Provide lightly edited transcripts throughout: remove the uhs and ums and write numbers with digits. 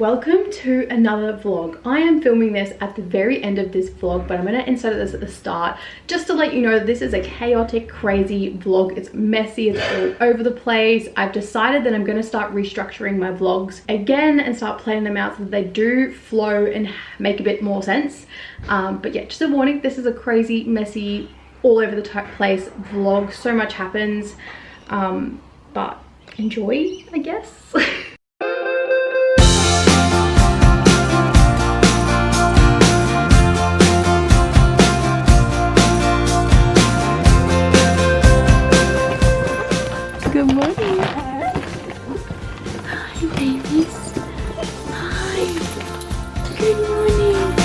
Welcome to another vlog. I am filming this at the very end of this vlog, but I'm going to insert this at the start just to let you know that this is a chaotic, crazy vlog. It's messy, it's all over the place. I've decided that I'm going to start restructuring my vlogs again and start planning them out so that they do flow and make a bit more sense. But yeah, just a warning, this is a crazy, messy, all over the place vlog. So much happens, but enjoy, I guess. Good morning. Hi, babies. Hi. Good morning.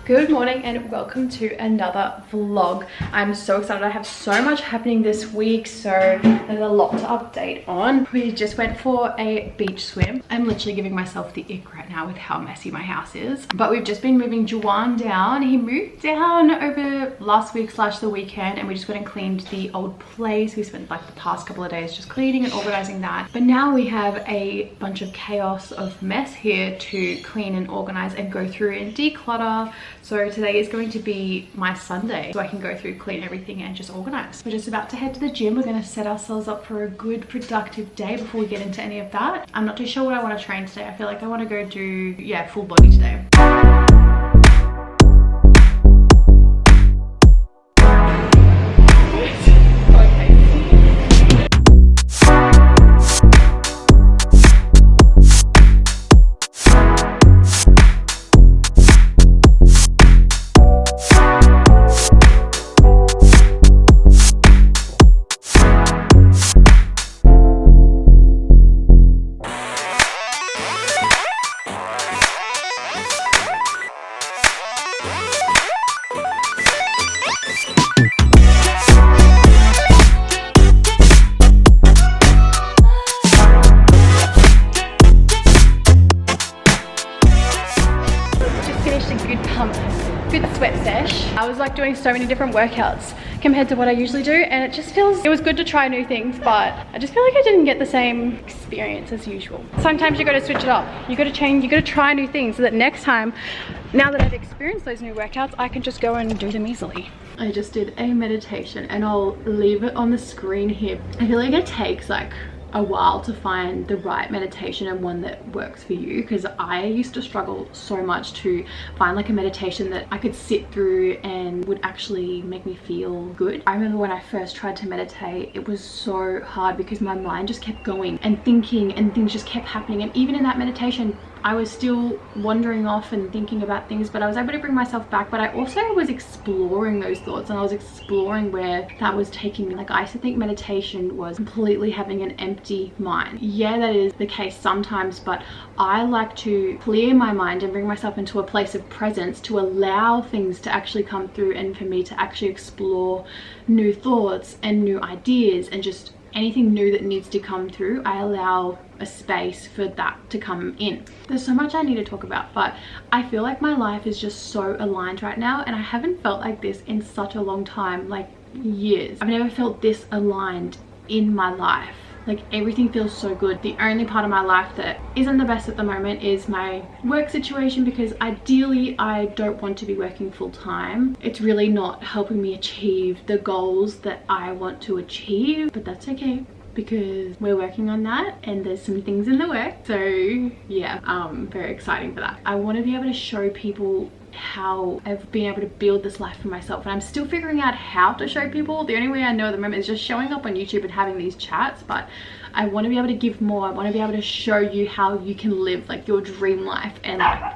Good morning and welcome to another vlog. I'm so excited. I have so much happening this week, so there's a lot to update on. We just went for a beach swim. I'm literally giving myself the ick right now with how messy my house is. But we've just been moving Juwan down. He moved down over last week / the weekend, and we just went and cleaned the old place. We spent like the past couple of days just cleaning and organizing that. But now we have a bunch of chaos of mess here to clean and organize and go through and declutter. So today is going to be my Sunday, so I can go through, clean everything and just organize. We're just about to head to the gym. We're going to set ourselves up for a good, productive day before we get into any of that. I'm not too sure what I want to train today. I feel like I want to go do, yeah, full body today. Good sweat sesh. I was like doing so many different workouts compared to what I usually do, and it was good to try new things, but I just feel like I didn't get the same experience as usual. Sometimes you got to switch it up. You got to change, you got to try new things so that next time, now that I've experienced those new workouts, I can just go and do them easily. I just did a meditation and I'll leave it on the screen here. I feel like it takes like a while to find the right meditation and one that works for you, because I used to struggle so much to find like a meditation that I could sit through and would actually make me feel good. I remember when I first tried to meditate, it was so hard because my mind just kept going and thinking, and things just kept happening, and even in that meditation I was still wandering off and thinking about things, but I was able to bring myself back. But I also was exploring those thoughts, and I was exploring where that was taking me. Like, I used to think meditation was completely having an empty mind. Yeah, that is the case sometimes, but I like to clear my mind and bring myself into a place of presence to allow things to actually come through, and for me to actually explore new thoughts and new ideas and just anything new that needs to come through. I allow a space for that to come in. There's so much I need to talk about, but I feel like my life is just so aligned right now, and I haven't felt like this in such a long time, like years. I've never felt this aligned in my life. Like, everything feels so good. The only part of my life that isn't the best at the moment is my work situation, because ideally I don't want to be working full time. It's really not helping me achieve the goals that I want to achieve, but that's okay, because we're working on that and there's some things in the work. So yeah, very exciting for that. I want to be able to show people how I've been able to build this life for myself, and I'm still figuring out how to show people. The only way I know at the moment is just showing up on YouTube and having these chats, but I want to be able to give more. I want to be able to show you how you can live like your dream life and like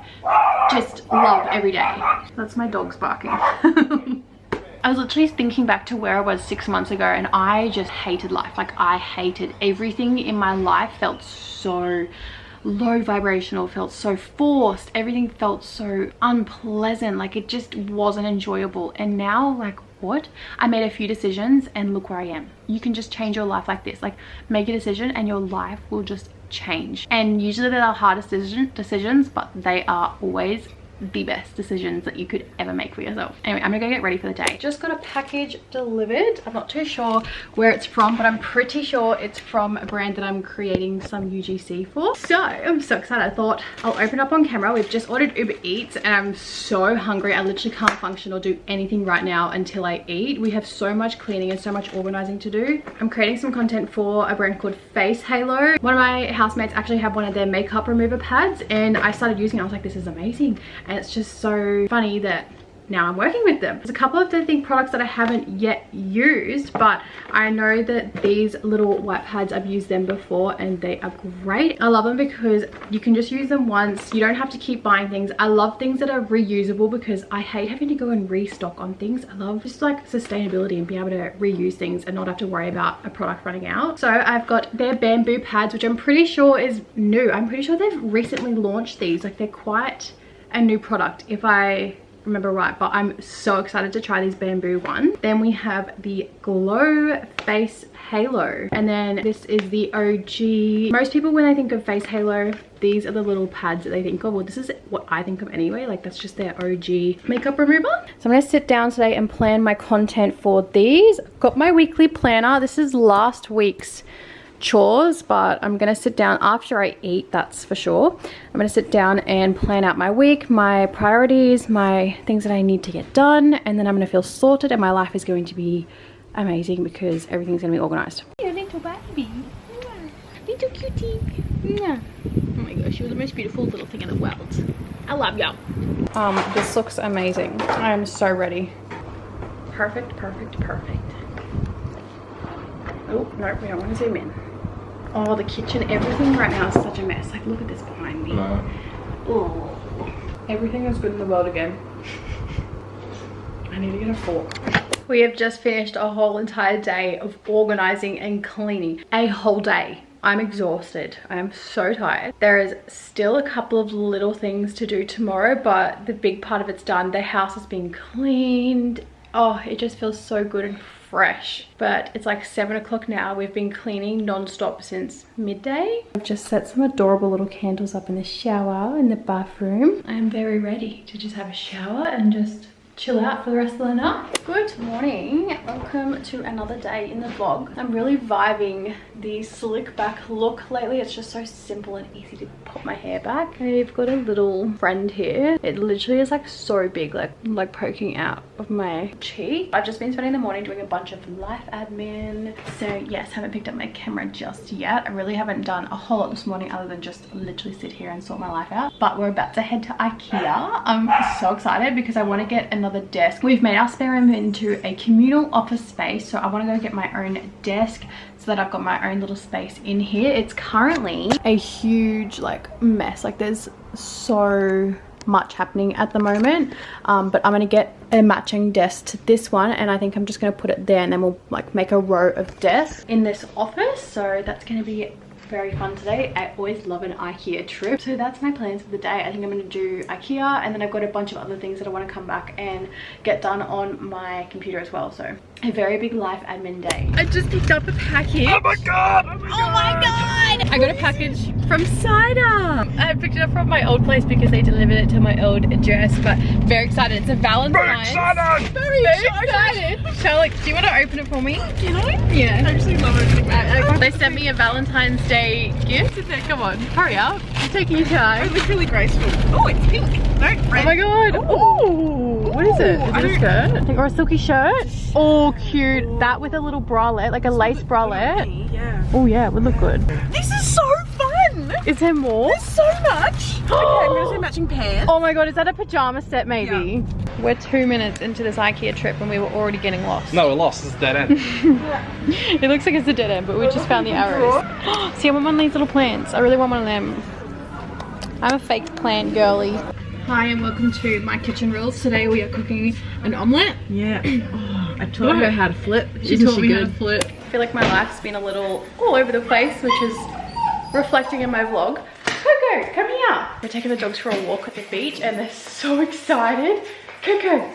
just love every day. That's my dogs barking. I was literally thinking back to where I was 6 months ago, and I just hated life. Like, I hated everything in my life. Felt so low vibrational, felt so forced, everything felt so unpleasant, like it just wasn't enjoyable. And now, like, what? I made a few decisions and look where I am. You can just change your life like this. Like, make a decision and your life will just change. And usually they're the hardest decisions, but they are always the best decisions that you could ever make for yourself. Anyway, I'm gonna go get ready for the day. Just got a package delivered. I'm not too sure where it's from, but I'm pretty sure it's from a brand that I'm creating some UGC for. So I'm so excited. I thought I'll open up on camera. We've just ordered Uber Eats and I'm so hungry. I literally can't function or do anything right now until I eat. We have so much cleaning and so much organizing to do. I'm creating some content for a brand called Face Halo. One of my housemates actually have one of their makeup remover pads and I started using it. I was like, this is amazing. And it's just so funny that now I'm working with them. There's a couple of the products that I haven't yet used, but I know that these little white pads, I've used them before and they are great. I love them because you can just use them once. You don't have to keep buying things. I love things that are reusable because I hate having to go and restock on things. I love just like sustainability and be able to reuse things and not have to worry about a product running out. So I've got their bamboo pads, which I'm pretty sure is new. I'm pretty sure they've recently launched these. Like they're quite a new product if I remember right, but I'm so excited to try these bamboo ones. Then we have the Glow Face Halo, and then this is the OG. Most people when they think of Face Halo, these are the little pads that they think of. Well, this is what I think of anyway. Like that's just their OG makeup remover. So I'm gonna sit down today and plan my content for these. I've got my weekly planner. This is last week's chores, but I'm gonna sit down after I eat, that's for sure. I'm gonna sit down and plan out my week, my priorities, my things that I need to get done, and then I'm gonna feel sorted and my life is going to be amazing because everything's gonna be organized. Your little baby, little cutie. Yeah. Oh my gosh, you're the most beautiful little thing in the world. I love you. This looks amazing. I am so ready. Perfect, perfect, perfect. Oh no, we don't want to zoom in. Oh, the kitchen, everything right now is such a mess. Like, look at this behind me. No. Oh, everything is good in the world again. I need to get a fork. We have just finished a whole entire day of organizing and cleaning. A whole day. I'm exhausted. I am so tired. There is still a couple of little things to do tomorrow, but the big part of it's done. The house has been cleaned. Oh, it just feels so good and fresh. But it's like 7 o'clock now. We've been cleaning non-stop since midday. I've just set some adorable little candles up in the shower in the bathroom. I am very ready to just have a shower and just chill out for the rest of the night. Good morning, welcome to another day in the vlog. I'm really vibing the slick back look lately. It's just so simple and easy to pop my hair back. I've got a little friend here. It literally is like so big, like poking out of my cheek. I've just been spending the morning doing a bunch of life admin. So yes, haven't picked up my camera just yet. I really haven't done a whole lot this morning other than just literally sit here and sort my life out. But we're about to head to Ikea. I'm so excited because I want to get another desk. We've made our spare room into a communal office space, so I want to go get my own desk so that I've got my own little space in here. It's currently a huge like mess. Like there's so much happening at the moment, but I'm going to get a matching desk to this one, and I think I'm just going to put it there, and then we'll like make a row of desks in this office. So that's going to be very fun today. I always love an Ikea trip. So that's my plans for the day. I think I'm going to do Ikea, and then I've got a bunch of other things that I want to come back and get done on my computer as well. So a very big life admin day. I just picked up a package. Oh my god! Oh my god! I got a package from Cider. I picked it up from my old place because they delivered it to my old address, but very excited. It's a Valentine's. Very excited. Charlotte, do you want to open it for me? Can I? Yeah. I actually love opening. They sent me a Valentine's Day gift. Come on, hurry up. You're taking your time. It looks really graceful. Oh, it's pink. No, red. Oh my god. Oh, what is it? Is it a skirt? Or a silky shirt? Oh, cute. That with a little bralette, like a lace bralette. Yeah. Oh yeah, it would look good. This is so fun. Is there more? There's so much. Okay, I'm gonna say matching pants. Oh my god, is that a pajama set maybe? Yeah. We're 2 minutes into this Ikea trip and we were already getting lost. No, we're lost. It's a dead end. It looks like it's a dead end, but we just found the arrows. See, I want one of these little plants. I really want one of them. I'm a fake plant girly. Hi and welcome to my kitchen rules. Today we are cooking an omelette. Yeah. Oh, I taught her how to flip. She taught me how to flip. I feel like my life's been a little all over the place, which is reflecting in my vlog. Coco, come here. We're taking the dogs for a walk at the beach and they're so excited. Coco.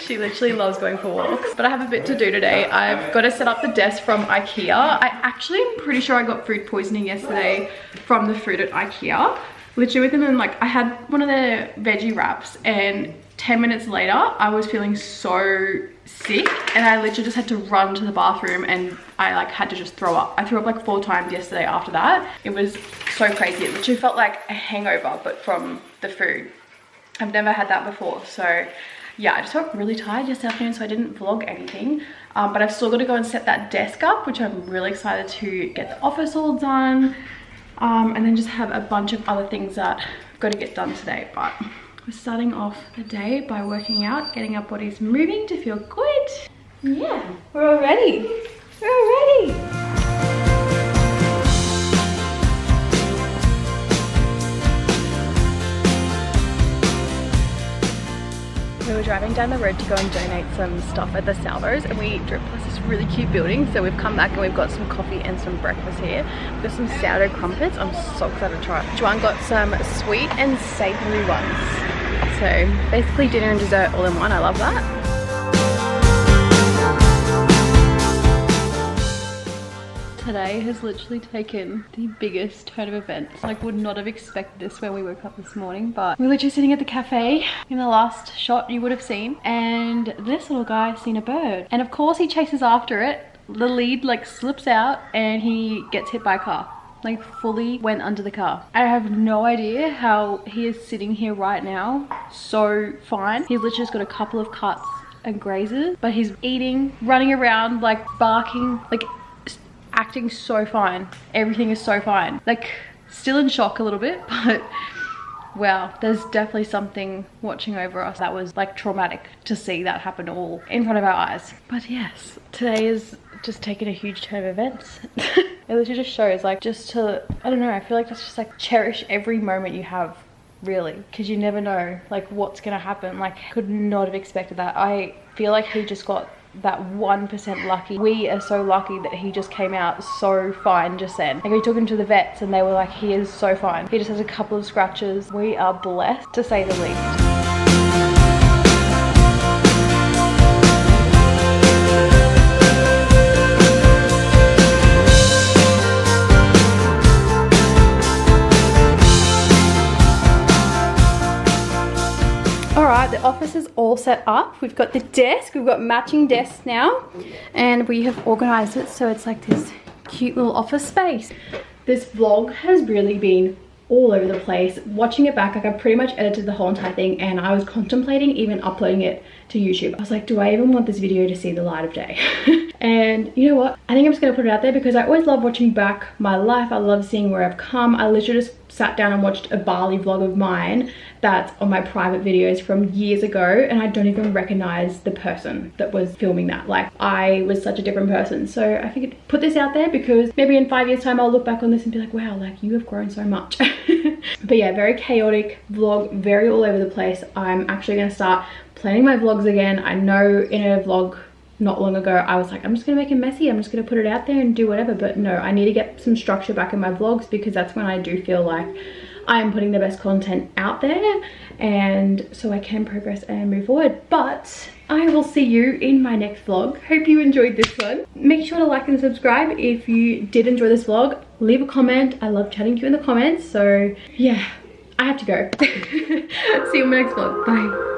She literally loves going for walks. But I have a bit to do today. I've got to set up the desk from Ikea. I actually am pretty sure I got food poisoning yesterday from the food at Ikea. literally within like, I had one of the veggie wraps and 10 minutes later I was feeling so sick and I literally just had to run to the bathroom and I like had to just throw up. I threw up like 4 times yesterday after that. It was so crazy. It literally felt like a hangover but from the food. I've never had that before. So yeah, I just felt really tired yesterday afternoon, so I didn't vlog anything. But I've still got to go and set that desk up, which I'm really excited to get the office all done. And then just have a bunch of other things that I've got to get done today. But we're starting off the day by working out, getting our bodies moving to feel good. Yeah, we're all ready. We're all ready. We were driving down the road to go and donate some stuff at the Salvos, and we drove past this really cute building. So we've come back and we've got some coffee and some breakfast here. We've got some sourdough crumpets. I'm so excited to try it. Joanne got some sweet and savory ones. So basically dinner and dessert all in one. I love that. Today has literally taken the biggest turn of events. Like, would not have expected this when we woke up this morning, but we're literally sitting at the cafe. In the last shot you would have seen, and this little guy has seen a bird, and of course he chases after it. The lead like slips out and he gets hit by a car. Like, fully went under the car. I have no idea how he is sitting here right now so fine. He's literally just got a couple of cuts and grazes, but he's eating, running around, like barking, like acting so fine. Everything is so fine. Like, still in shock a little bit, but wow, there's definitely something watching over us that was like traumatic to see that happen all in front of our eyes. But yes, today is just taken a huge turn of events. It literally just shows, like, just to, I don't know, I feel like that's just like cherish every moment you have, really, because you never know like what's gonna happen. Like, could not have expected that. I feel like he just got that 1% lucky. We are so lucky that he just came out so fine just then. Like, we took him to the vets and they were like, he is so fine. He just has a couple of scratches. We are blessed, to say the least. Alright, the office is all set up. We've got the desk, we've got matching desks now, and we have organized it so it's like this cute little office space. This vlog has really been all over the place. Watching it back, like, I pretty much edited the whole entire thing, and I was contemplating even uploading it to YouTube. I was like, do I even want this video to see the light of day? And you know what? I think I'm just gonna put it out there because I always love watching back my life. I love seeing where I've come. I literally just sat down and watched a Bali vlog of mine that's on my private videos from years ago, and I don't even recognize the person that was filming that. Like, I was such a different person. So I figured put this out there because maybe in 5 years time I'll look back on this and be like, wow, like, you have grown so much. But yeah, very chaotic vlog, very all over the place. I'm actually gonna start planning my vlogs again. I know in a vlog not long ago I was like, I'm just gonna make it messy, I'm just gonna put it out there and do whatever. But no, I need to get some structure back in my vlogs because that's when I do feel like I'm putting the best content out there, and so I can progress and move forward. But I will see you in my next vlog. Hope you enjoyed this one. Make sure to like and subscribe if you did enjoy this vlog. Leave a comment. I love chatting to you in the comments. So yeah, I have to go. See you in my next vlog. Bye.